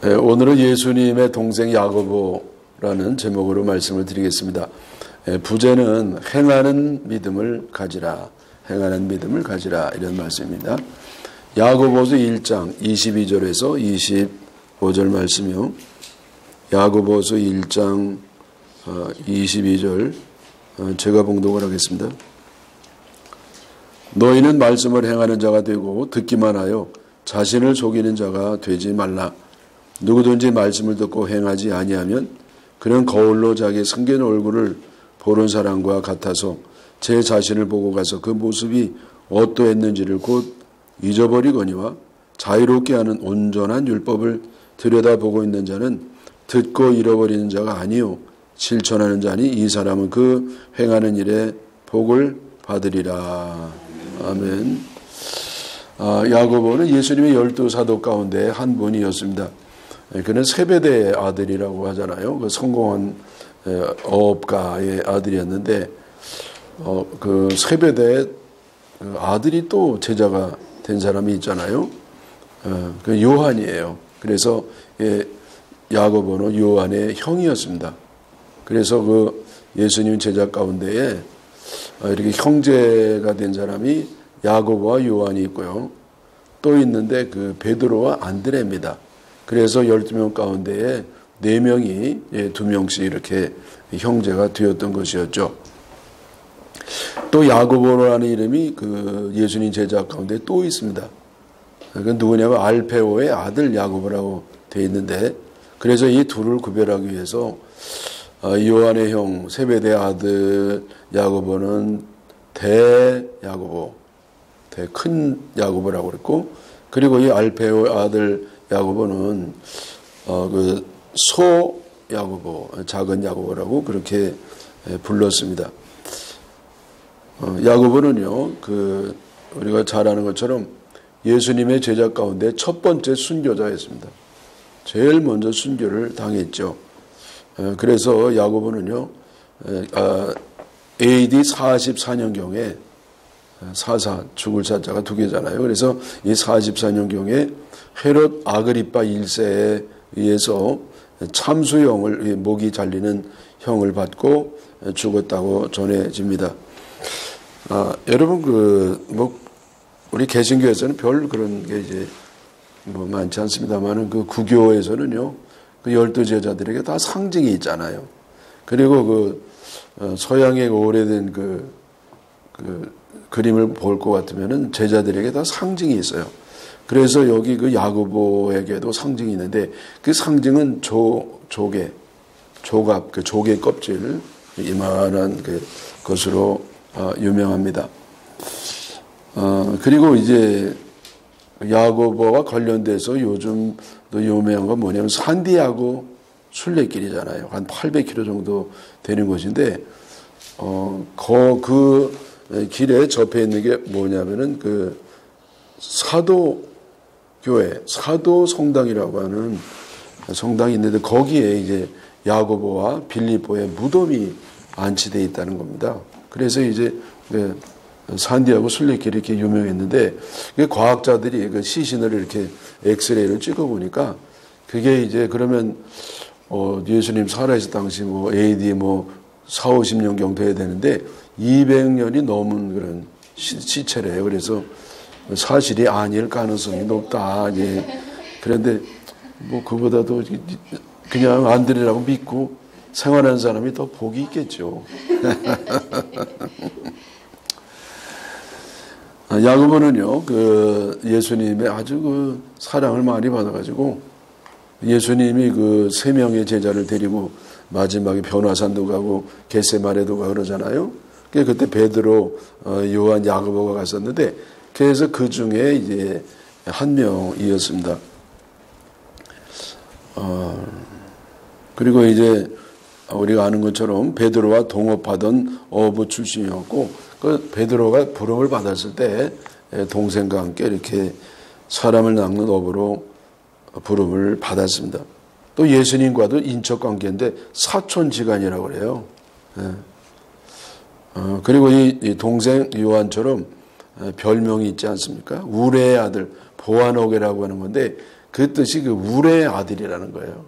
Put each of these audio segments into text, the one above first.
오늘은 예수님의 동생 야고보라는 제목으로 말씀을 드리겠습니다. 부제는 행하는 믿음을 가지라, 행하는 믿음을 가지라, 이런 말씀입니다. 야고보서 1장 22절에서 25절 말씀이요. 야고보서 1장 22절 제가 봉독을 하겠습니다. 너희는 말씀을 행하는 자가 되고 듣기만 하여 자신을 속이는 자가 되지 말라. 누구든지 말씀을 듣고 행하지 아니하면 그는 거울로 자기 숨긴 얼굴을 보는 사람과 같아서 제 자신을 보고 가서 그 모습이 어떠했는지를 곧 잊어버리거니와 자유롭게 하는 온전한 율법을 들여다보고 있는 자는 듣고 잃어버리는 자가 아니요 실천하는 자니 이 사람은 그 행하는 일에 복을 받으리라. 아멘. 야고보는 예수님의 12사도 가운데 한 분이었습니다. 그는 세베대의 아들이라고 하잖아요. 그 성공한 어업가의 아들이었는데 그 세베대의 아들이 또 제자가 된 사람이 있잖아요. 그 요한이에요. 그래서 야고보는 요한의 형이었습니다. 그래서 그 예수님 제자 가운데에 이렇게 형제가 된 사람이 야고보와 요한이 있고요. 또 있는데 그 베드로와 안드레입니다. 그래서 12명 가운데에 4명이 2명씩 이렇게 형제가 되었던 것이었죠. 또 야고보라는 이름이 그 예수님 제자 가운데 또 있습니다. 그건 누구냐면 알페오의 아들 야고보라고 되어 있는데, 그래서 이 둘을 구별하기 위해서 요한의 형 세베대 아들 야고보는 대야고보, 큰 야고보라고 그랬고, 그리고 이 알페오의 아들 야고보는 그 소 야고보, 작은 야고보라고 그렇게 불렀습니다. 야고보는요, 그 우리가 잘 아는 것처럼 예수님의 제자 가운데 첫 번째 순교자였습니다. 제일 먼저 순교를 당했죠. 그래서 야고보는요, AD 44년경에 사사, 죽을 사자가 2개잖아요. 그래서 이 44년경에 헤롯 아그리파 1세에 의해서 참수형을, 목이 잘리는 형을 받고 죽었다고 전해집니다. 여러분, 우리 개신교에서는 별 그런 게 이제 많지 않습니다만은 그 구교에서는요, 그 12제자들에게 다 상징이 있잖아요. 그리고 그 서양의 오래된 그 그림을 볼 것 같으면은 제자들에게 다 상징이 있어요. 그래서 여기 그 야고보에게도 상징이 있는데, 그 상징은 조개, 조갑, 그 조개 껍질, 이만한 것으로 유명합니다. 그리고 이제 야고보와 관련돼서 요즘도 유명한 건 뭐냐면 산디아고 순례길이잖아요. 한 800km 정도 되는 곳인데, 그 길에 접해 있는 게 뭐냐면은 그 사도교회, 사도성당이라고 하는 성당이 있는데, 거기에 이제 야고보와 빌립보의 무덤이 안치되어 있다는 겁니다. 그래서 이제 산디아고 순례길이 이렇게 유명했는데, 과학자들이 그 시신을 이렇게 엑스레이를 찍어보니까 그게 이제 그러면 예수님 살아있을 당시 AD 4, 50년경 돼야 되는데 200년이 넘은 그런 시체래요. 그래서 사실이 아닐 가능성이 높다. 예. 그런데 그보다도 그냥 안드레라고 믿고 생활하는 사람이 더 복이 있겠죠. 야고보는요, 그 예수님의 아주 그 사랑을 많이 받아가지고 예수님이 그 3명의 제자를 데리고 마지막에 변화산도 가고 겟세마네도 가고 그러잖아요. 그때 베드로, 요한, 야고보가 갔었는데, 그래서 그 중에 이제 한 명이었습니다. 그리고 이제 우리가 아는 것처럼 베드로와 동업하던 어부 출신이었고, 그 베드로가 부름을 받았을 때 동생과 함께 이렇게 사람을 낚는 어부로 부름을 받았습니다. 또 예수님과도 인척 관계인데 사촌지간이라고 그래요. 그리고 이 동생 요한처럼 별명이 있지 않습니까? 우레의 아들, 보아노게라고 하는 건데 그 뜻이 그 우레의 아들이라는 거예요.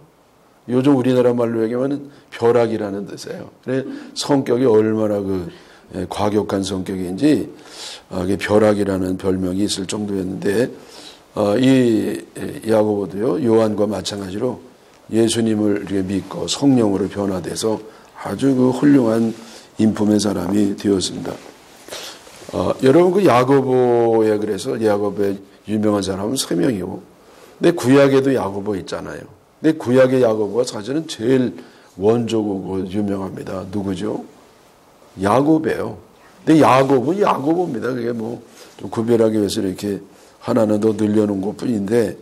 요즘 우리나라 말로 얘기하면 벼락이라는 뜻이에요. 그래 성격이 얼마나 과격한 성격인지 벼락이라는 별명이 있을 정도였는데 이 야고보도요 요한과 마찬가지로 예수님을 이렇게 믿고 성령으로 변화돼서 아주 훌륭한 인품의 사람이 되었습니다. 여러분 그 야고보에 그래서 야고보의 유명한 사람은 3명이고 근데 구약에도 야고보 있잖아요. 근데 구약의 야고보가 사실은 제일 원조고 유명합니다. 누구죠? 야고보예요. 근데 야고보는 야고보입니다. 그게 뭐 좀 구별하기 위해서 이렇게 하나는 더 늘려놓은 것 뿐인데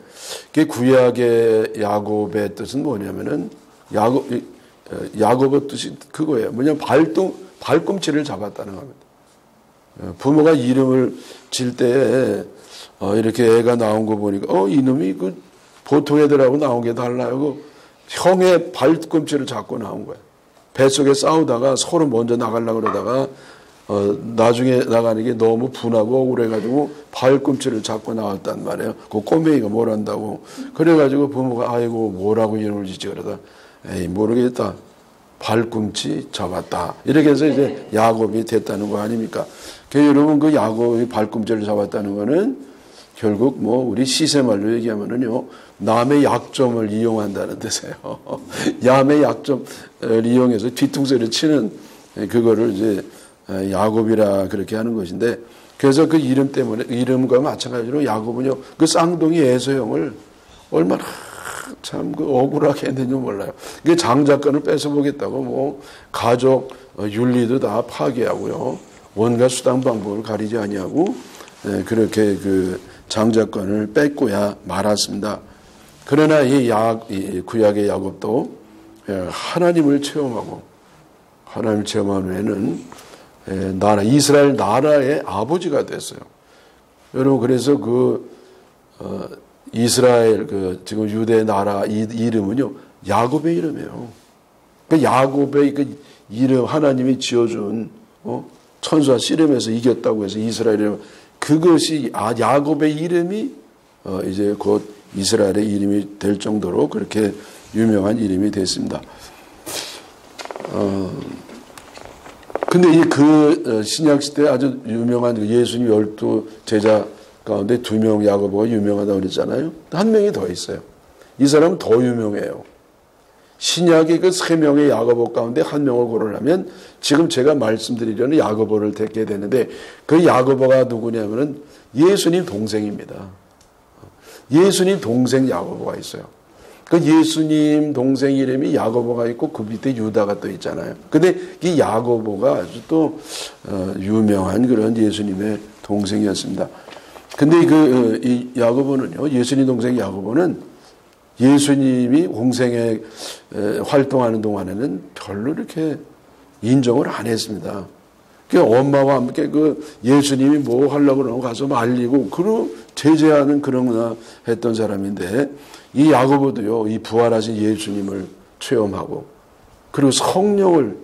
그 구약의 야고보의 뜻은 뭐냐면은 야고보 뜻이 그거예요. 뭐냐면 발꿈치를 잡았다는 겁니다. 부모가 이름을 질 때 이렇게 애가 나온 거 보니까 이놈이 보통 애들하고 나온 게 달라요. 형의 발꿈치를 잡고 나온 거예요. 뱃속에 싸우다가 서로 먼저 나가려고 그러다가 나중에 나가는 게 너무 분하고 억울해가지고 발꿈치를 잡고 나왔단 말이에요. 그 꼬맹이가 뭘 한다고. 그래가지고 부모가 아이고 뭐라고 이름을 짓지 그러다 에이 모르겠다. 발꿈치 잡았다. 이렇게 해서 이제 야곱이 됐다는 거 아닙니까? 여러분 그 야곱이 발꿈치를 잡았다는 거는 결국 우리 시세말로 얘기하면은요 남의 약점을 이용한다는 뜻이에요. 남의 약점을 이용해서 뒤통수를 치는 그거를 이제 야곱이라 그렇게 하는 것인데 그래서 그 이름 때문에 이름과 마찬가지로 야곱은요 그 쌍둥이 에서형을 얼마나 참 억울하게 했는지 몰라요. 그 장자권을 뺏어보겠다고 가족 윤리도 다 파괴하고요 온갖 수단 방법을 가리지 아니하고 그렇게 그 장자권을 뺏고야 말았습니다. 그러나 이 구약의 야곱도 하나님을 체험하고 하나님을 체험한 후에는 이스라엘 나라의 아버지가 됐어요. 여러분 그래서 이스라엘 지금 유대 나라 이름은요 야곱의 이름이에요. 그 야곱의 그 이름 하나님이 지어준 천사 씨름에서 이겼다고 해서 이스라엘 이름 그것이 야곱의 이름이 이제 곧 이스라엘의 이름이 될 정도로 그렇게 유명한 이름이 됐습니다. 근데 신약 시대에 아주 유명한 예수님 12 제자 가운데 2명 야고보가 유명하다고 그랬잖아요. 한 명이 더 있어요. 이 사람은 더 유명해요. 신약의 그 3명의 야고보 가운데 한 명을 고르려면 지금 제가 말씀드리려는 야고보를 택게 되는데 그 야고보가 누구냐면은 예수님 동생입니다. 예수님 동생 야고보가 있어요. 그 예수님 동생 이름이 야고보가 있고 그 밑에 유다가 또 있잖아요. 근데 이 야고보가 아주 또 유명한 그런 예수님의 동생이었습니다. 근데 이 야고보는요, 예수님 동생 야고보는 예수님이 공생에 활동하는 동안에는 별로 이렇게 인정을 안 했습니다. 엄마와 함께 예수님이 뭐 하려고 그러고 가서 말리고 제재하는 그런 했던 사람인데 이 야고보도요, 이 부활하신 예수님을 체험하고 그리고 성령을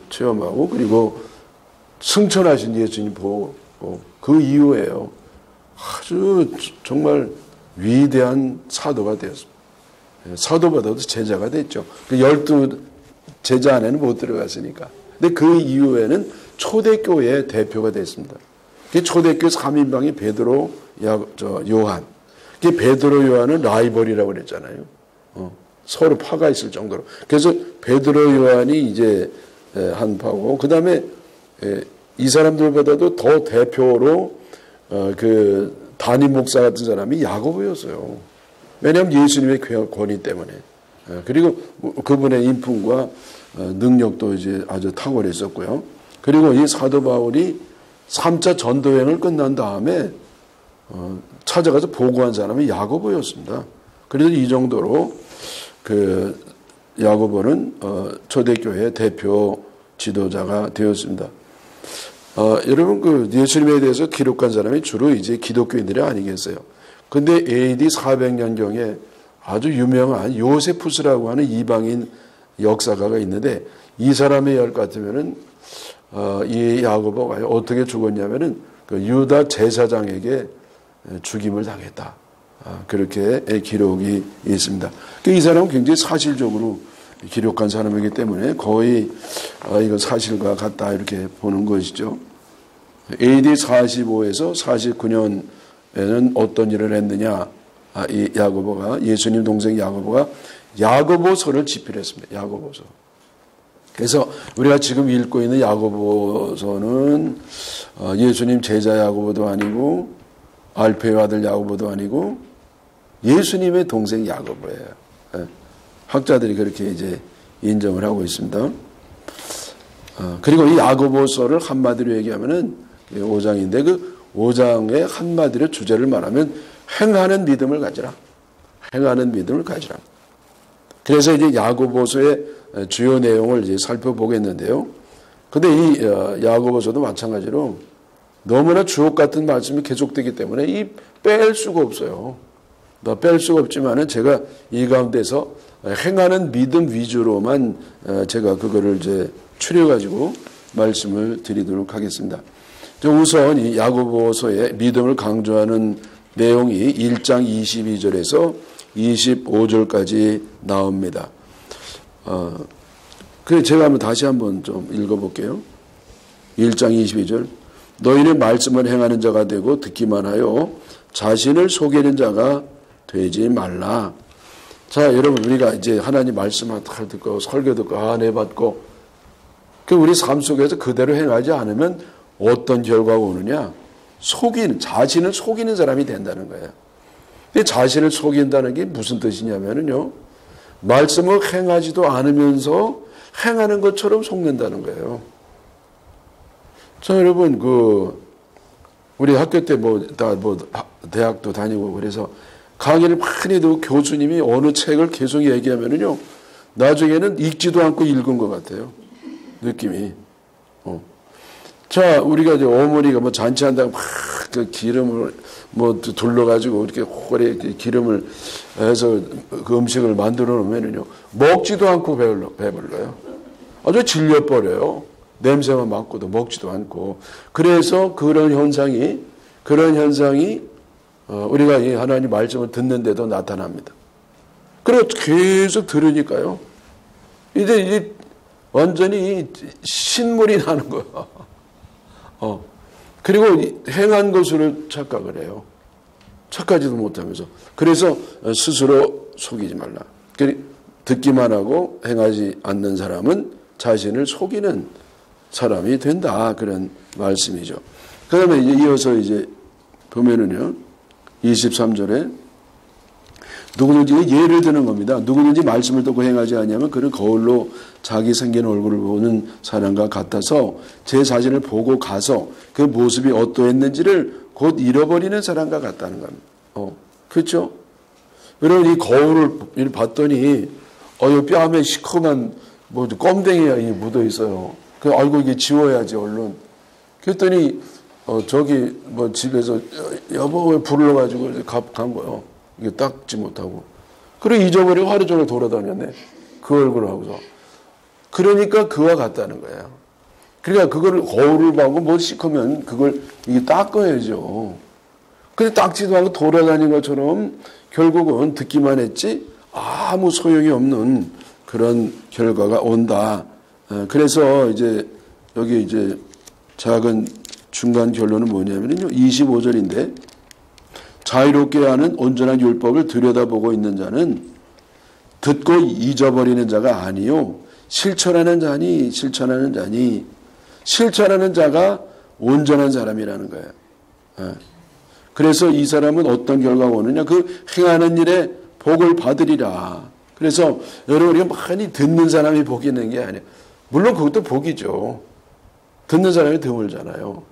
체험하고 그리고 승천하신 예수님 보고 그 이후에요. 아주 정말 위대한 사도가 되었습니다. 사도보다도 제자가 됐죠. 12 제자 안에는 못 들어갔으니까. 근데 그 이후에는 초대교회의 대표가 됐습니다. 초대교회 3인방이 베드로, 요한. 베드로, 요한은 라이벌이라고 그랬잖아요. 서로 파가 있을 정도로. 그래서 베드로, 요한이 이제 한 파고, 그 다음에 이 사람들보다도 더 대표로 담임 목사 같은 사람이 야고보였어요. 왜냐하면 예수님의 권위 때문에. 그리고 그분의 인품과 능력도 이제 아주 탁월했었고요. 그리고 이 사도 바울이 3차 전도여행을 끝난 다음에 찾아가서 보고한 사람이 야고보였습니다. 그래서 이 정도로 야고보는 초대교회 대표 지도자가 되었습니다. 여러분 예수님에 대해서 기록한 사람이 주로 이제 기독교인들이 아니겠어요. 근데 AD 400년경에 아주 유명한 요세푸스라고 하는 이방인 역사가가 있는데 이 사람의 열 같으면은 이 야고보가 어떻게 죽었냐면은 그 유다 제사장에게 죽임을 당했다. 그렇게 기록이 있습니다. 이 사람은 굉장히 사실적으로 기록한 사람이기 때문에 거의 이건 사실과 같다 이렇게 보는 것이죠. AD 45에서 49년에는 어떤 일을 했느냐. 이 야고보가, 예수님 동생 야고보가 야고보서를 집필했습니다. 야고보서. 그래서 우리가 지금 읽고 있는 야고보서는 예수님 제자 야고보도 아니고 알페의 아들 야고보도 아니고 예수님의 동생 야고보예요. 학자들이 그렇게 이제 인정을 하고 있습니다. 그리고 이 야고보서를 한마디로 얘기하면은 5장인데 그 5장의 한마디로 주제를 말하면 행하는 믿음을 가지라. 행하는 믿음을 가지라. 그래서 이제 야고보서의 주요 내용을 이제 살펴보겠는데요. 근데 이 야고보서도 마찬가지로 너무나 주옥 같은 말씀이 계속되기 때문에 이 뺄 수가 없어요. 뺄 수가 없지만은 제가 이 가운데서 행하는 믿음 위주로만 제가 그거를 이제 추려가지고 말씀을 드리도록 하겠습니다. 우선 이 야고보서의 믿음을 강조하는 내용이 1장 22절에서 25절까지 나옵니다. 그래서 제가 한번 다시 한번 좀 읽어볼게요. 1장 22절. 너희는 말씀을 행하는 자가 되고 듣기만 하여 자신을 속이는 자가 되지 말라. 자, 여러분, 우리가 이제 하나님 말씀을 듣고 설교 듣고 안해 받고 그 우리 삶 속에서 그대로 행하지 않으면 어떤 결과가 오느냐? 자신을 속이는 사람이 된다는 거예요. 근데 자신을 속인다는 게 무슨 뜻이냐면요. 말씀을 행하지도 않으면서 행하는 것처럼 속는다는 거예요. 자, 여러분, 우리 학교 때 대학도 다니고 그래서 강의를 많이 듣고 교수님이 어느 책을 계속 얘기하면요. 나중에는 읽지도 않고 읽은 것 같아요. 느낌이. 자, 우리가 이제 어머니가 잔치한다고 막 그 기름을 둘러가지고 이렇게 호래 기름을 해서 그 음식을 만들어 놓으면요. 먹지도 않고 배불러요. 아주 질려버려요. 냄새만 맡고도 먹지도 않고. 그래서 그런 현상이 우리가 이 하나님 말씀을 듣는데도 나타납니다. 그리고 계속 들으니까요. 이제 완전히 신물이 나는 거야. 그리고 행한 것으로 착각을 해요. 착하지도 못하면서. 그래서 스스로 속이지 말라. 듣기만 하고 행하지 않는 사람은 자신을 속이는 사람이 된다. 그런 말씀이죠. 그 다음에 이어서 이제 보면은요. 23절에 누구든지 예를 드는 겁니다. 누구든지 말씀을 듣고 행하지 아니하면 그는 거울로 자기 생긴 얼굴을 보는 사람과 같아서 제 자신을 보고 가서 그 모습이 어떠했는지를 곧 잃어버리는 사람과 같다는 겁니다. 그렇죠? 여러분 이 거울을 봤더니 이 뺨에 시커먼 껌댕이가 묻어 있어요. 아이고 이게 지워야지 얼른. 그랬더니 저기 집에서 여보 불러가지고 간 거예요. 이게 닦지 못하고. 그래 잊어버리고 하루 종일 돌아다녔네. 그 얼굴을 하고서. 그러니까 그와 같다는 거예요. 그러니까 그거를 거울을 보고 시커면 그걸 이게 닦아야죠. 근데 닦지도 않고 돌아다닌 것처럼 결국은 듣기만 했지 아무 소용이 없는 그런 결과가 온다. 그래서 이제 여기 이제 작은 중간 결론은 뭐냐면요. 25절인데 자유롭게 하는 온전한 율법을 들여다보고 있는 자는 듣고 잊어버리는 자가 아니요 실천하는 자가 온전한 사람이라는 거예요. 그래서 이 사람은 어떤 결과가 오느냐? 그 행하는 일에 복을 받으리라. 그래서 여러분 우리가 많이 듣는 사람이 복이 있는 게 아니에요. 물론 그것도 복이죠. 듣는 사람이 드물잖아요.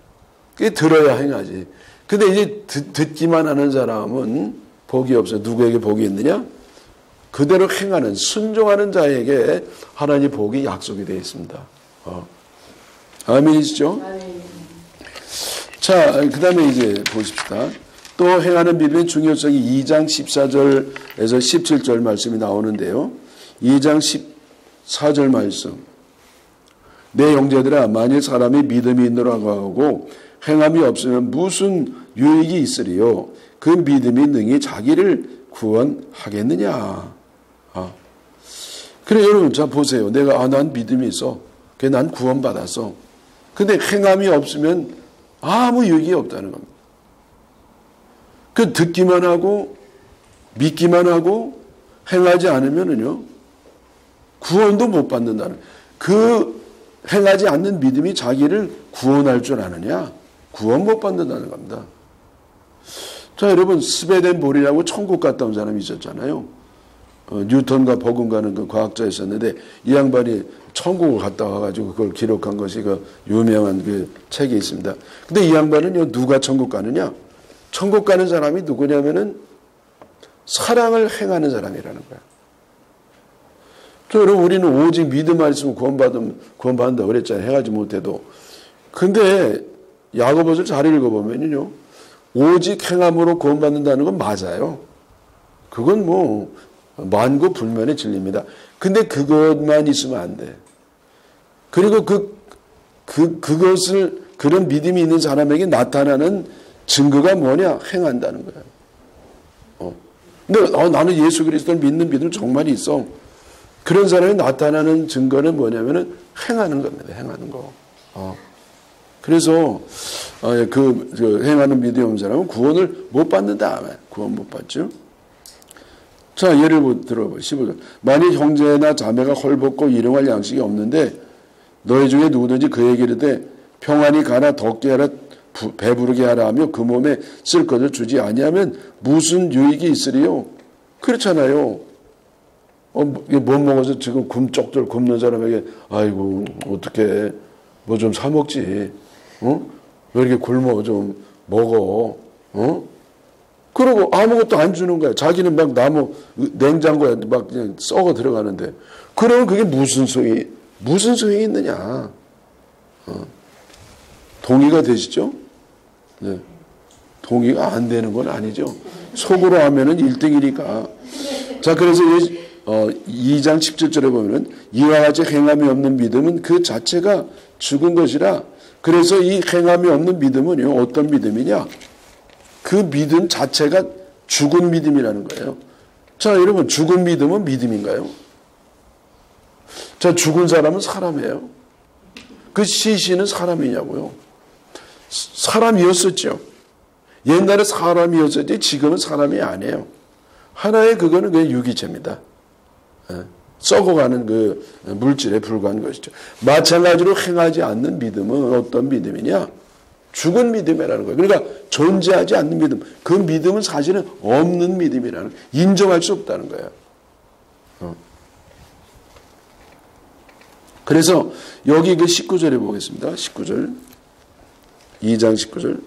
그게 들어야 행하지. 근데 이제 듣기만 하는 사람은 복이 없어요. 누구에게 복이 있느냐? 그대로 행하는, 순종하는 자에게 하나님 복이 약속이 되어 있습니다. 아멘이시죠? 자, 그 다음에 이제 보십시다. 또 행하는 믿음의 중요성이 2장 14절에서 17절 말씀이 나오는데요. 2장 14절 말씀. 내 형제들아 만일 사람이 믿음이 있노라고 하고 행함이 없으면 무슨 유익이 있으리요? 그 믿음이 능히 자기를 구원하겠느냐? 그래, 여러분, 자, 보세요. 내가, 난 믿음이 있어. 그래, 난 구원받았어. 근데 행함이 없으면 아무 유익이 없다는 겁니다. 그 듣기만 하고, 믿기만 하고, 행하지 않으면은요, 구원도 못 받는다는, 그 행하지 않는 믿음이 자기를 구원할 줄 아느냐? 구원 못 받는다는 겁니다. 자, 여러분, 스베덴볼이라고 천국 갔다 온 사람이 있었잖아요. 뉴턴과 버금가는 그 과학자였었는데, 이 양반이 천국을 갔다 와가지고 그걸 기록한 것이 그 유명한 그 책이 있습니다. 근데 이 양반은요, 누가 천국 가느냐? 천국 가는 사람이 누구냐면은 사랑을 행하는 사람이라는 거야. 여러분, 우리는 오직 믿음만 있으면 구원받는다 그랬잖아요. 행하지 못해도. 근데 야고보서 잘 읽어보면요, 오직 행함으로 구원받는다는 건 맞아요. 그건 뭐 만고 불면의 진리입니다. 근데 그것만 있으면 안 돼. 그리고 그것을, 그런 믿음이 있는 사람에게 나타나는 증거가 뭐냐? 행한다는 거예요. 근데 나는 예수 그리스도를 믿는 믿음 정말 있어. 그런 사람이 나타나는 증거는 뭐냐면은 행하는 겁니다. 행하는 거. 그래서 그 행하는 믿음이 없는 사람은 구원을 못 받는다. 구원 못 받죠. 자, 예를 들어봐. 15절. 만일 형제나 자매가 헐벗고 일용할 양식이 없는데 너희 중에 누구든지 그에게 이르되 평안히 가라, 덥게 하라, 배부르게 하라 하며 그 몸에 쓸 것을 주지 아니하면 무슨 유익이 있으리요? 그렇잖아요. 못 먹어서 지금 쪽들 굶는 사람에게 아이고 어떻게 뭐 좀 사 먹지? 왜 이렇게 굶어? 좀 먹어. 그러고 아무것도 안 주는 거야. 자기는 막 나무 냉장고에 막 그냥 썩어 들어가는데. 그러면 그게 무슨 소용이 있느냐? 동의가 되시죠? 네. 동의가 안 되는 건 아니죠. 속으로 하면은 1등이니까. 자, 그래서 2장 17절에 보면은 이와 같이 행함이 없는 믿음은 그 자체가 죽은 것이라. 그래서 이 행함이 없는 믿음은요, 어떤 믿음이냐? 그 믿음 자체가 죽은 믿음이라는 거예요. 자, 여러분, 죽은 믿음은 믿음인가요? 자, 죽은 사람은 사람이에요. 그 시신은 사람이냐고요? 사람이었었죠. 옛날에 사람이었었지 지금은 사람이 아니에요. 하나의 그거는 그냥 유기체입니다. 썩어가는 그 물질에 불과한 것이죠. 마찬가지로 행하지 않는 믿음은 어떤 믿음이냐? 죽은 믿음이라는 거예요. 그러니까 존재하지 않는 믿음. 그 믿음은 사실은 없는 믿음이라는, 인정할 수 없다는 거예요. 그래서 여기 그 19절에 보겠습니다. 19절. 2장 19절.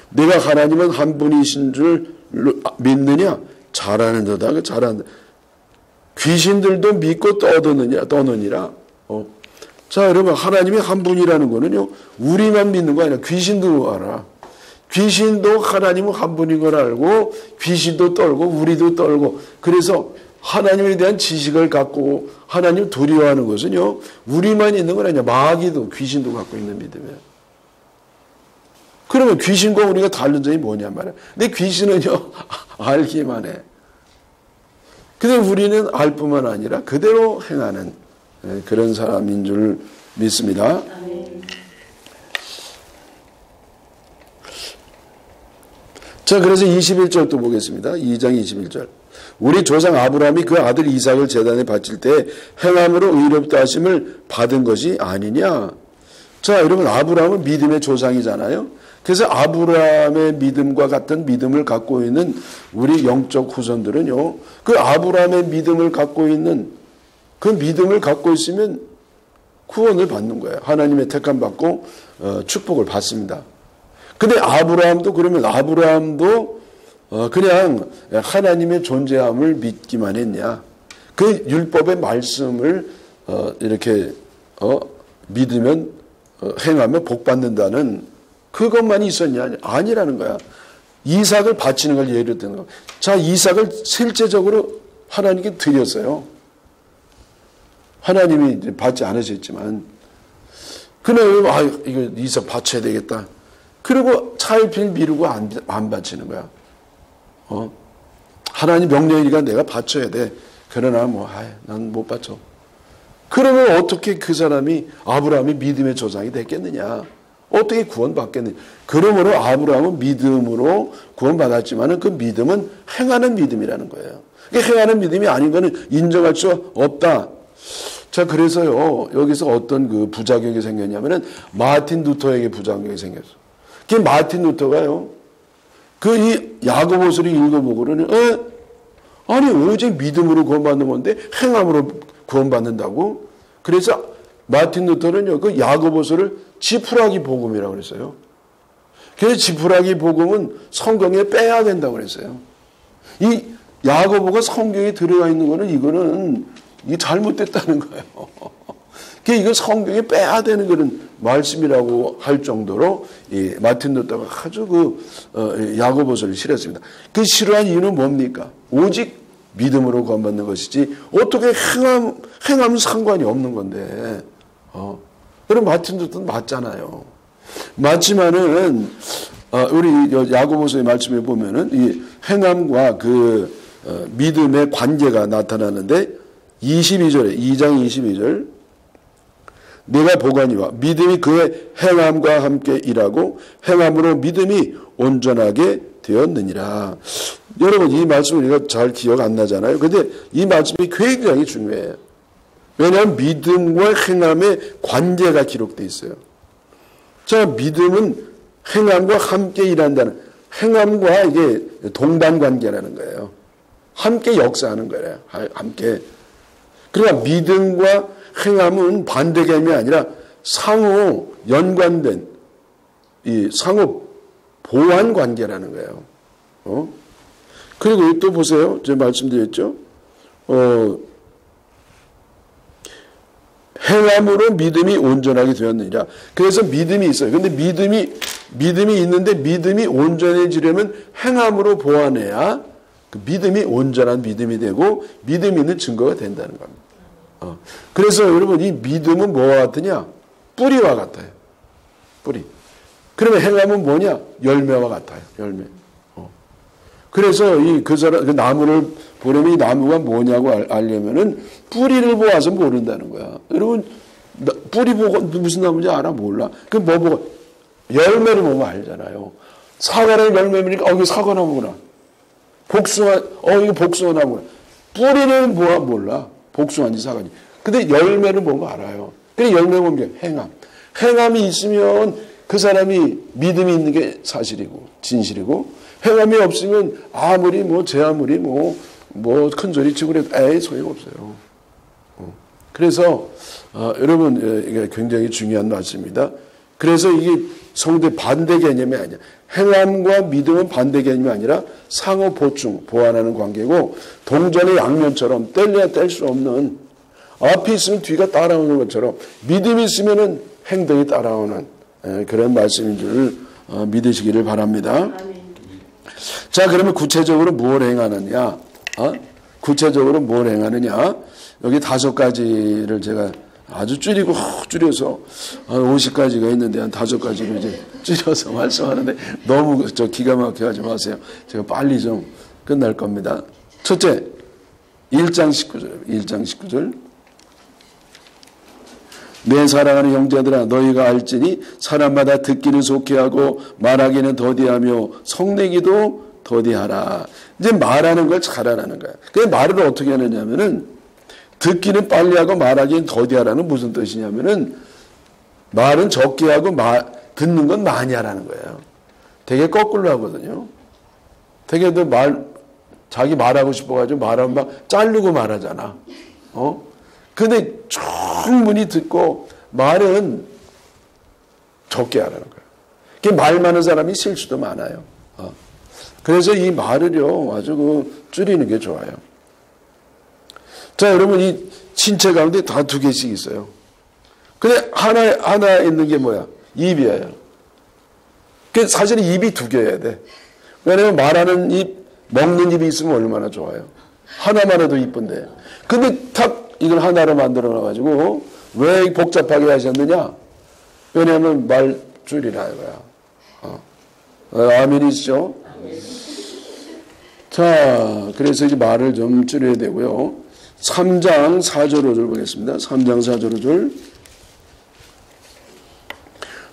내가 하나님은 한 분이신 줄 믿느냐? 잘하는도다. 잘한다. 귀신들도 믿고 떠느니라. 자, 여러분, 하나님이 한 분이라는 거는요, 우리만 믿는 거 아니라 귀신도 알아. 귀신도 하나님은 한 분인 걸 알고, 귀신도 떨고, 우리도 떨고, 그래서 하나님에 대한 지식을 갖고, 하나님 두려워하는 것은요, 우리만 있는 건 아니야. 마귀도, 귀신도 갖고 있는 믿음이에요. 그러면 귀신과 우리가 다른 점이 뭐냐 말이야. 근데 귀신은요, 알기만 해. 근데 우리는 알 뿐만 아니라 그대로 행하는 그런 사람인 줄 믿습니다. 자, 그래서 21절 또 보겠습니다. 2장 21절. 우리 조상 아브라함이 그 아들 이삭을 제단에 바칠 때 행함으로 의롭다 하심을 받은 것이 아니냐. 자, 여러분, 아브라함은 믿음의 조상이잖아요. 그래서 아브라함의 믿음과 같은 믿음을 갖고 있는 우리 영적 후손들은요, 그 아브라함의 믿음을 갖고 있는 그 믿음을 갖고 있으면 구원을 받는 거예요. 하나님의 택함 받고 축복을 받습니다. 근데 아브라함도 그러면 아브라함도 그냥 하나님의 존재함을 믿기만 했냐? 그 율법의 말씀을 이렇게 믿으면 행하면 복 받는다는 그것만이 있었냐? 아니라는 거야. 이삭을 바치는 걸 예를 드는 거. 자, 이삭을 실제적으로 하나님께 드렸어요. 하나님이 이제 받지 않으셨지만, 그래, 이거 이삭 바쳐야 되겠다. 그리고 차일피일 미루고 안 바치는 거야. 하나님 명령이니까 내가 바쳐야 돼. 그러나 난 못 바쳐. 그러면 어떻게 그 사람이 아브라함이 믿음의 조상이 됐겠느냐? 어떻게 구원받겠느냐? 그러므로 아브라함은 믿음으로 구원받았지만은 그 믿음은 행하는 믿음이라는 거예요. 행하는 믿음이 아닌 거는 인정할 수 없다. 자, 그래서요, 여기서 어떤 그 부작용이 생겼냐면은 마틴 루터에게 부작용이 생겼어. 그 마틴 루터가요, 이 야고보서를 읽어보고는, 아니, 오직 믿음으로 구원받는 건데 행함으로 구원받는다고? 그래서 마틴 루터는요, 그 야고보서를 지푸라기 복음이라고 그랬어요. 그래서 지푸라기 복음은 성경에 빼야 된다고 그랬어요. 이 야고보가 성경에 들어가 있는 거는 이거는 이게 잘못됐다는 거예요. 이거 성경에 빼야 되는 그런 말씀이라고 할 정도로 이 마틴 루터가 아주 야고보서를 싫어했습니다. 그 싫어한 이유는 뭡니까? 오직 믿음으로 구원받는 것이지 어떻게 행하면 상관이 없는 건데. 그럼 마틴 루터는 맞잖아요. 맞지만은 우리 야고보서의 말씀에 보면은 이 행함과 믿음의 관계가 나타나는데 22절에 2장 22절 내가 보거니와 믿음이 그의 행함과 함께 일하고 행함으로 믿음이 온전하게 되었느니라. 여러분 이 말씀을 우리가 잘 기억 안 나잖아요. 그런데 이 말씀이 굉장히 중요해요. 왜냐하면 믿음과 행함의 관계가 기록되어 있어요. 자, 믿음은 행함과 함께 일한다는, 행함과 이게 동반관계라는 거예요. 함께 역사하는 거예요. 함께. 그러니까 믿음과 행함은 반대 개념이 아니라 상호 연관된 이 상호 보완 관계라는 거예요. 그리고 또 보세요. 제가 말씀드렸죠. 행함으로 믿음이 온전하게 되었느니라. 그래서 믿음이 있어요. 근데 믿음이 있는데 믿음이 온전해지려면 행함으로 보완해야 그 믿음이 온전한 믿음이 되고 믿음이 있는 증거가 된다는 겁니다. 그래서 여러분 이 믿음은 뭐와 같으냐? 뿌리와 같아요. 뿌리. 그러면 행함은 뭐냐? 열매와 같아요. 열매. 그래서 그 나무를 보려면 이 나무가 뭐냐고 알려면은 뿌리를 보아서 모른다는 거야. 여러분 뿌리 보고 무슨 나무인지 알아? 몰라. 그 뭐 보고 열매를 보면 알잖아요. 사과를 열매니까 이게 사과나무구나. 복숭아 이거 복숭아나무구나. 뿌리를 보아 몰라. 복숭아인지 사과인지. 근데 열매를 보면 알아요. 그래 열매 보면 게 행함. 행함이 있으면 그 사람이 믿음이 있는 게 사실이고 진실이고 행함이 없으면 아무리 제 아무리 큰 소리 치고 그래도 소용없어요. 그래서 여러분 이게 굉장히 중요한 말씀입니다. 그래서 이게 성대 반대 개념이 아니야. 행함과 믿음은 반대 개념이 아니라 상호 보충, 보완하는 관계고 동전의 양면처럼 뗄래야 뗄 수 없는 앞이 있으면 뒤가 따라오는 것처럼 믿음이 있으면은 행동이 따라오는 그런 말씀인 줄 믿으시기를 바랍니다. 자, 그러면 구체적으로 뭘 행하느냐? 구체적으로 뭘 행하느냐? 여기 5가지를 제가 아주 줄여서 50가지가 있는데 한 5가지를 이제 줄여서 말씀하는데 너무 기가 막히게 하지 마세요. 제가 빨리 좀 끝날 겁니다. 첫째, 1장 19절. 내 사랑하는 형제들아 너희가 알지니 사람마다 듣기는 속히하고 말하기는 더디하며 성내기도 더디하라. 이제 말하는 걸 잘하라는 거야. 그 말을 어떻게 하느냐면은 듣기는 빨리 하고 말하기는 더디하라는 무슨 뜻이냐면은 말은 적게 하고 듣는 건 많이 하라는 거예요. 되게 거꾸로 하거든요. 되게도 자기 말하고 싶어가지고 말하면 막 자르고 말하잖아. 근데 충분히 듣고 말은 적게 하라는 거예요. 말 많은 사람이 실수도 많아요. 그래서 이 말을요 아주 줄이는 게 좋아요. 자, 여러분 이 신체 가운데 다 2개씩 있어요. 근데 하나 있는 게 뭐야? 입이에요. 사실은 입이 2개여야 돼. 왜냐면 말하는 입, 먹는 입이 있으면 얼마나 좋아요. 하나만 해도 이쁜데. 근데 딱 이걸 하나로 만들어 놔가지고 왜 복잡하게 하셨느냐? 왜냐하면 말 줄이라 이거야. 아멘이시죠? 자, 그래서 이제 말을 좀 줄여야 되고요. 3장 4절 5절 보겠습니다. 3장 4절 5절.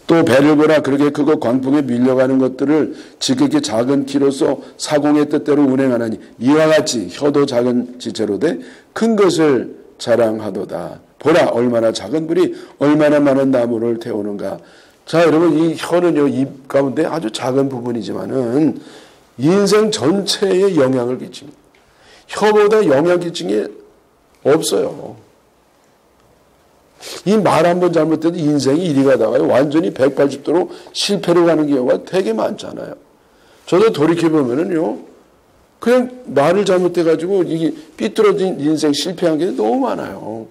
또 배를 보라. 그렇게 크고 광풍에 밀려가는 것들을 지극히 작은 키로서 사공의 뜻대로 운행하나니 이와 같이 혀도 작은 지체로 돼 큰 것을 자랑하도다. 보라, 얼마나 작은 불이 얼마나 많은 나무를 태우는가. 자, 여러분, 이 혀는요, 입 가운데 아주 작은 부분이지만은 인생 전체에 영향을 끼칩니다. 혀보다 영향 끼친 게 없어요. 이 말 한 번 잘못돼도 인생이 이리 가다가요, 완전히 180도로 실패로 가는 경우가 되게 많잖아요. 저도 돌이켜보면은요, 그냥 말을 잘못해가지고 이게 삐뚤어진 인생 실패한 게 너무 많아요.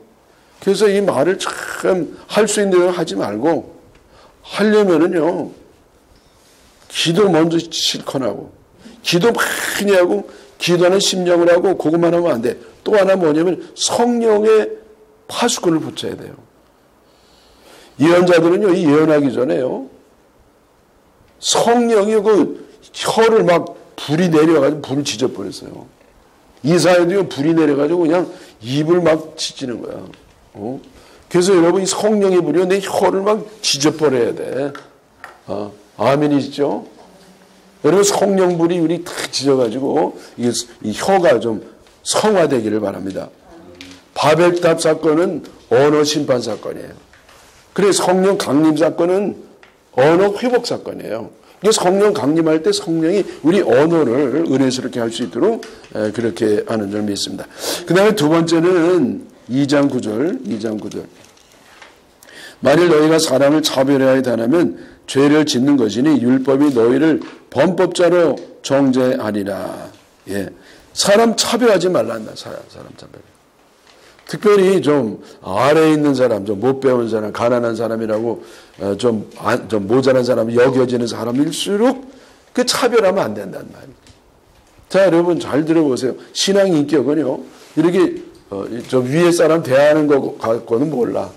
그래서 이 말을 참 할 수 있는 대로 하지 말고, 하려면은요, 기도 먼저 실컷 하고, 기도 많이 하고, 기도하는 심령을 하고, 그것만 하면 안 돼. 또 하나 뭐냐면 성령의 파수꾼을 붙여야 돼요. 예언자들은요, 이 예언하기 전에요, 성령이 그 혀를 막 불이 내려가지고 불을 지져버렸어요. 이사야도요, 불이 내려가지고 그냥 입을 막 지지는 거야. 그래서 여러분, 이 성령의 불이요, 내 혀를 막 지져버려야 돼. 아멘이시죠? 여러분, 성령불이 우리 탁 지져가지고 이 혀가 좀 성화되기를 바랍니다. 바벨탑 사건은 언어 심판 사건이에요. 그래서 성령 강림 사건은 언어 회복 사건이에요. 성령 강림할 때 성령이 우리 언어를 은혜스럽게 할 수 있도록 그렇게 하는 줄 믿습니다. 그 다음에 두 번째는 2장 9절. 만일 너희가 사람을 차별하여 다하면 죄를 짓는 것이니 율법이 너희를 범법자로 정죄하리라. 예. 사람 차별하지 말란다. 사람 차별. 특별히 좀 아래에 있는 사람, 좀 못 배운 사람, 가난한 사람이라고 좀 모자란 사람이 여겨지는 사람일수록 그 차별하면 안 된다는 말이에요. 자, 여러분 잘 들어보세요. 신앙 인격은요, 이렇게 좀 위에 사람 대하는 거 갖고는 몰라.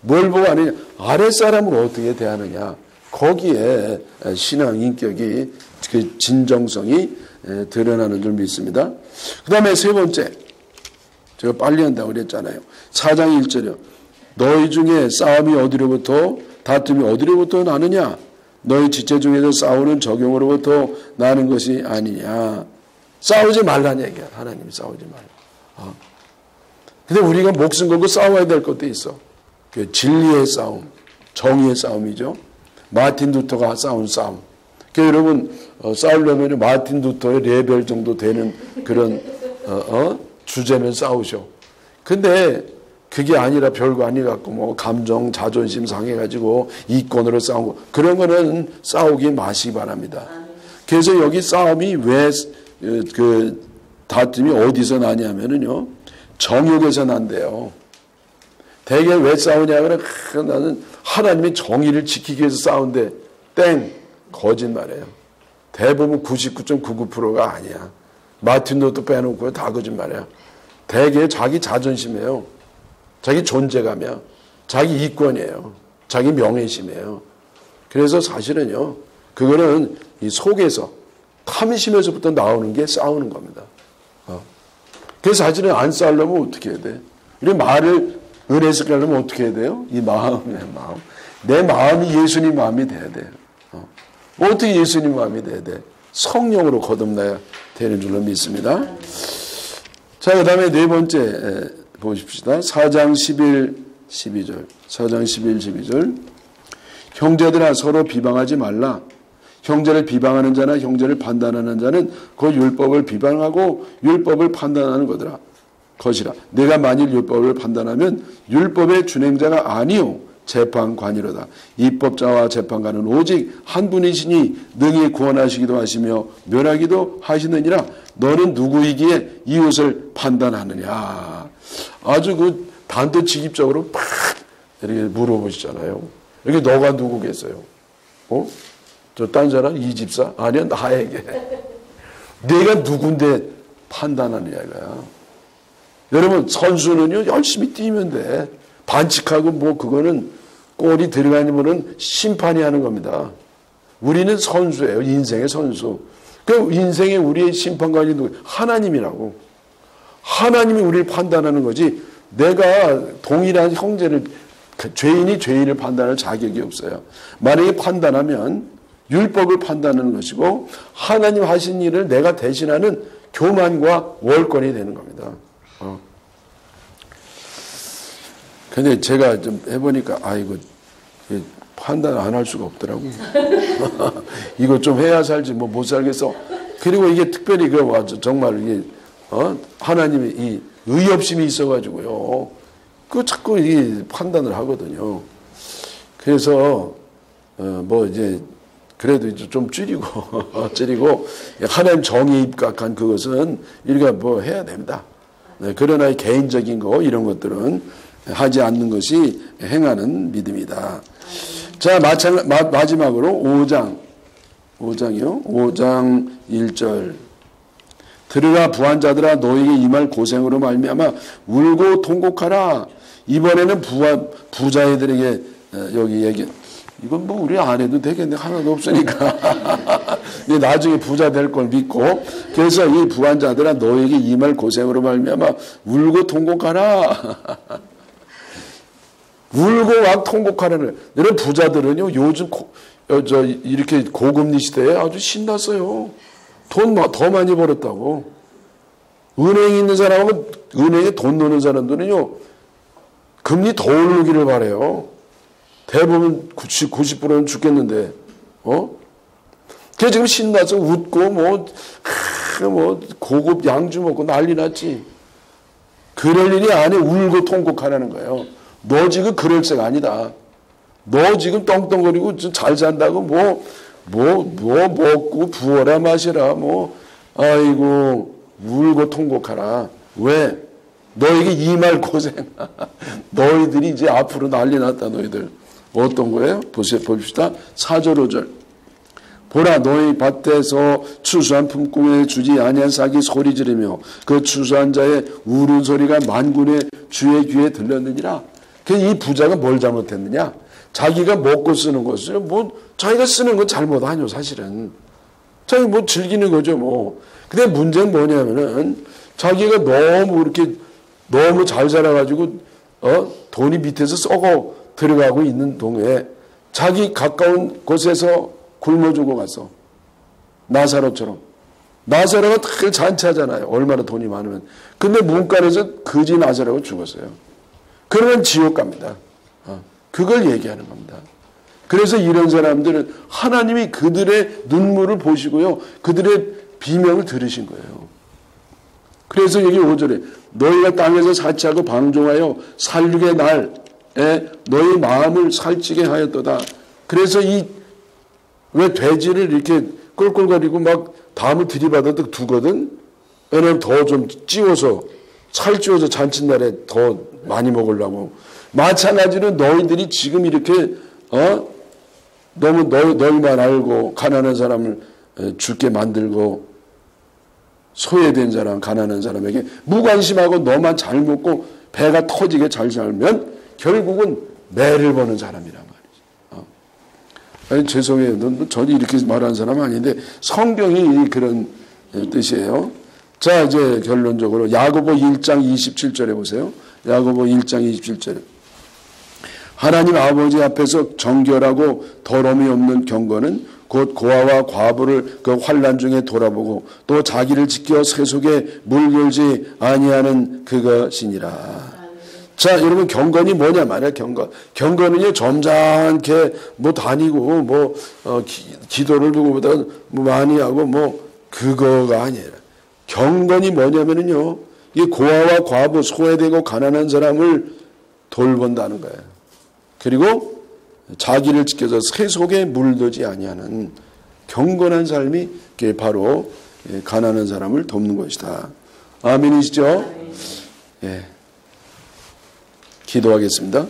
뭘 보고 아니냐? 아래 사람을 어떻게 대하느냐? 거기에 신앙 인격이 그 진정성이 드러나는 줄 믿습니다. 그 다음에 세 번째. 제가 빨리 한다고 그랬잖아요. 4장 1절이요. 너희 중에 싸움이 어디로부터 다툼이 어디로부터 나느냐? 너희 지체 중에서 싸우는 적용으로부터 나는 것이 아니냐? 싸우지 말라는 얘기야. 하나님이 싸우지 말라. 근데 우리가 목숨 걸고 싸워야 될 것도 있어. 그 진리의 싸움, 정의의 싸움이죠. 마틴 루터가 싸운 싸움. 그러니까 여러분 싸우려면 마틴 루터의 레벨 정도 되는 그런 주제면 싸우셔. 근데 그게 아니라 별거 아니갖고 뭐 감정, 자존심 상해가지고 이권으로 싸우고 그런 거는 싸우기 마시기 바랍니다. 그래서 여기 싸움이 왜 그 다툼이 어디서 나냐면은요, 정욕에서 난대요. 대개 왜 싸우냐 그래? 나는 하나님의 정의를 지키기 위해서 싸운데 땡, 거짓말이에요. 대부분 99.99%가 아니야. 마틴 루터 빼놓고 다 거짓말이야. 대개 자기 자존심이에요. 자기 존재감이야. 자기 이권이에요. 자기 명예심이에요. 그래서 사실은요, 그거는 이 속에서 탐심에서부터 나오는 게 싸우는 겁니다. 그래서 사실은 안 싸우려면 어떻게 해야 돼? 우리 말을 은혜스럽게 하려면 어떻게 해야 돼요? 이 마음의 마음. 내 마음이 예수님 마음이 돼야 돼요. 어떻게 예수님 마음이 돼야 돼? 성령으로 거듭나야 되는 줄로 믿습니다. 자, 그 다음에 네 번째 보십시다. 4장 11, 12절. 4장 11, 12절. 형제들아 서로 비방하지 말라. 형제를 비방하는 자나 형제를 판단하는 자는 그 율법을 비방하고 율법을 판단하는 것이라. 내가 만일 율법을 판단하면 율법의 준행자가 아니요 재판관이로다. 입법자와 재판관은 오직 한 분이시니 능히 구원하시기도 하시며 멸하기도 하시느니라. 너는 누구이기에 이웃을 판단하느냐. 아주 그 단도직입적으로 팍 이렇게 물어보시잖아요. 여기 너가 누구겠어요? 저 딴 사람? 이 집사? 아니야, 나에게. 내가 누군데 판단하느냐 이거야. 여러분, 선수는요, 열심히 뛰면 돼. 반칙하고 뭐 그거는 골이 들어가니면은 심판이 하는 겁니다. 우리는 선수예요. 인생의 선수. 그 인생의 우리의 심판관이 누구? 하나님이라고. 하나님이 우리를 판단하는 거지 내가 동일한 형제를 죄인이 죄인을 판단할 자격이 없어요. 만약에 판단하면 율법을 판단하는 것이고 하나님 하신 일을 내가 대신하는 교만과 월권이 되는 겁니다. 근데 제가 좀 해보니까 이거 판단 안 할 수가 없더라고. 이거 좀 해야 살지 뭐 못 살겠어. 그리고 이게 특별히 정말 이게 하나님의 이 의협심이 있어가지고요. 그 자꾸 이 판단을 하거든요. 그래서 뭐 이제 그래도 이제 좀 줄이고 하나님 정의에 입각한 그것은 우리가 뭐 해야 됩니다. 네, 그러나 개인적인 거 이런 것들은 하지 않는 것이 행하는 믿음이다. 자, 마지막으로 5장이요. 5장 1절. 들으라 부한자들아 너에게 임할 고생으로 말미암아 울고 통곡하라. 이번에는 부자애들에게 여기 얘기. 이건 뭐 우리 안 해도 되겠네. 하나도 없으니까. 나중에 부자 될 걸 믿고. 그래서 이 부한자들아 너에게 임할 고생으로 말미암아 울고 통곡하라. 울고 막 통곡하라는. 이런 부자들은요 요즘 이렇게 고금리 시대에 아주 신났어요. 돈 더 많이 벌었다고. 은행에 있는 사람은 은행에 돈 넣는 사람들은요 금리 더 오르기를 바래요. 대부분 90%는 죽겠는데, 그래서 지금 신나서 웃고, 뭐, 고급 양주 먹고 난리 났지. 그럴 일이 아니, 울고 통곡하라는 거예요. 너 지금 그럴 새가 아니다. 너 지금 떵떵거리고 잘 산다고 먹고 부어라 마시라, 아이고, 울고 통곡하라. 왜? 너에게 임할 고생. 너희들이 이제 앞으로 난리 났다, 너희들. 어떤 거예요? 봅시다. 4절 5절. 보라 너희 밭에서 추수한 품꾼에 주지 아니한 싹이 소리 지르며 그 추수한 자의 울음 소리가 만군의 주의 귀에 들렸느니라. 이 부자가 뭘 잘못했느냐? 자기가 먹고 쓰는 것을 자기가 쓰는 건 잘못 아니요 사실은. 자기 즐기는 거죠 근데 문제는 뭐냐면은 자기가 너무 잘 살아가지고 돈이 밑에서 썩어 들어가고 있는 동에 자기 가까운 곳에서 굶어 죽어 갔어. 나사로처럼. 나사로가 늘 잔치하잖아요. 얼마나 돈이 많으면. 근데 문간에서 거지 나사로가 죽었어요. 그러면 지옥 갑니다. 그걸 얘기하는 겁니다. 그래서 이런 사람들은 하나님이 그들의 눈물을 보시고요. 그들의 비명을 들으신 거예요. 그래서 여기 5절에 너희가 땅에서 사치하고 방종하여 살육의 날에 너희 마음을 살찌게 하였도다. 그래서 왜 돼지를 이렇게 꿀꿀거리고 막 담을 들이받아도 두거든? 왜냐면 더 좀 찌워서 살찌워서 잔칫날에 더 많이 먹으려고. 마찬가지로 너희들이 지금 이렇게 너무 너희만 알고 가난한 사람을 죽게 만들고 소외된 사람, 가난한 사람에게 무관심하고 너만 잘 먹고 배가 터지게 잘 살면 결국은 매를 버는 사람이란 말이죠. 아니, 죄송해요. 저는 이렇게 말하는 사람 아닌데 성경이 그런 뜻이에요. 자, 이제 결론적으로 야고보 1장 27절에 보세요. 야고보 1장 27절에 하나님 아버지 앞에서 정결하고 더러움이 없는 경건은 곧 고아와 과부를 그 환난 중에 돌아보고 또 자기를 지켜 세속에 물들지 아니하는 그것이니라. 자, 여러분 경건이 뭐냐 말이야. 경건은요 점잖게 다니고 기도를 누구보다 많이 하고 그거가 아니라 경건이 뭐냐면은요 이 고아와 과부 소외되고 가난한 사람을 돌본다는 거예요. 그리고 자기를 지켜서 세속에 물들지 아니하는 경건한 삶이 바로 가난한 사람을 돕는 것이다. 아멘이시죠? 예. 기도하겠습니다.